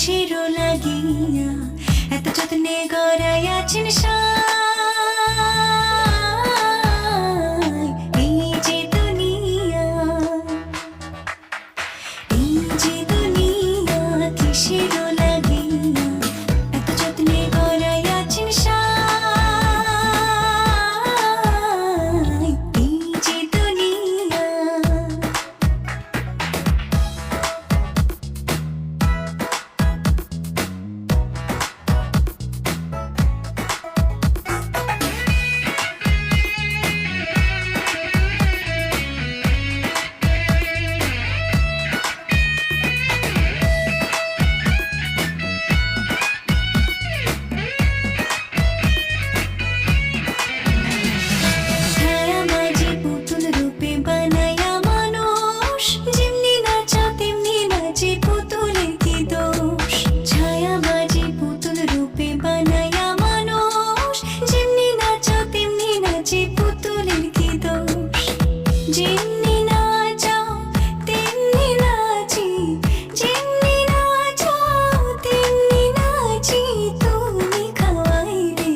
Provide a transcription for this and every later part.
কিসেরও লাগিয়া এত যত্নে গড়াইয়াছেন এই যে দুনিয়া, এই যে দুনিয়া কিসেরও লাগিয়া এত যত্নে গড়াইয়াছেন এই যে দুনিয়া। ছায়ামাঝি পুতুল রূপে বানায়া মানুষ, যেমনি নাচা তেমনি নাচে পুতুলের কি দোষ। ছায়ামাঝি পুতুল রূপে বানায়া মানুষ, যেমনি নাচা তেমনি নাচে পুতুলের কি দোষ। যেমনি নাচাও তেমনি নাচি, যেমনি নাচাও তেমনি নাচি। তুমি খাওয়াইলে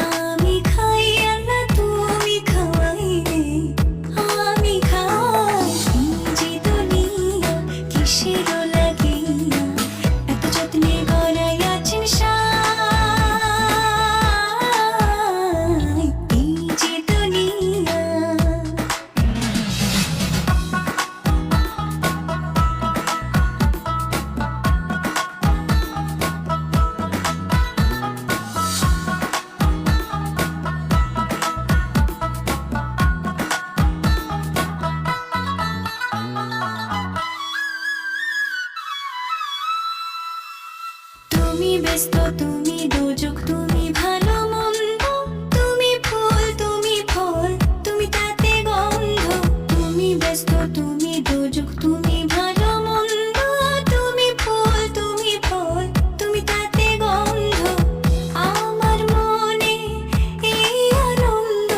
আমি খাই আর না তুমি খাওয়াইলে আমি খাই। এই যে দুনিয়া কিসেরও লাগিয়া এত যত্নে গড়াইয়াছেন এই যে দুনিয়া। তুমি ব্যস্ত, তুমি দোজক, তুমি ভালো মন্দ, তুমি ফুল, তুমি ফল, তুমি তাতে গন্ধ। তুমি ব্যস্ত, তুমি দোজক, তুমি ভালো মন্দ, তুমি ফুল, তুমি ফল, তুমি তাতে গন্ধ। আমার মনে এই আনন্দ,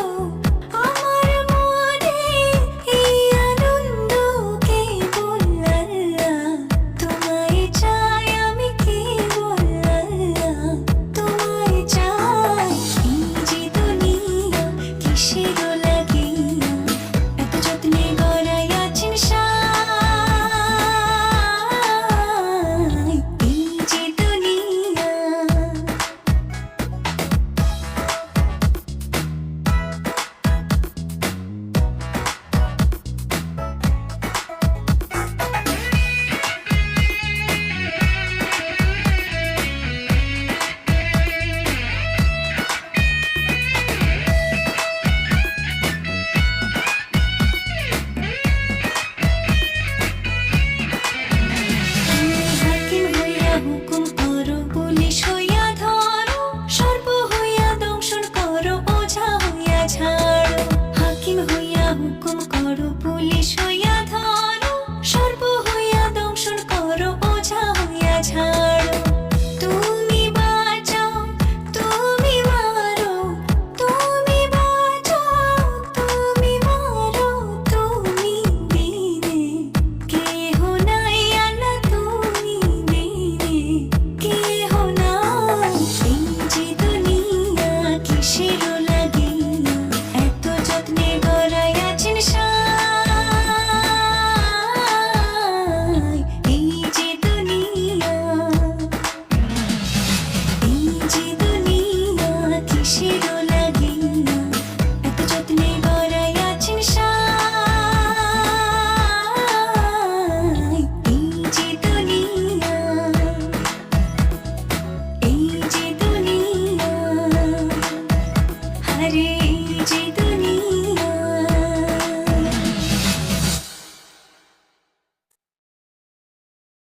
আমার মনে এই আনন্দ কেবল আল্লাহ তোমায় চাই, আমি কেবল আল্লাহ তোমায় চাই। এই যে দুনিয়া কিসেরও লাগিয়া এত যত্নে গড়াইয়াছেন এই যে দুনিয়া। তুমি হাকিম হইয়া হুকুম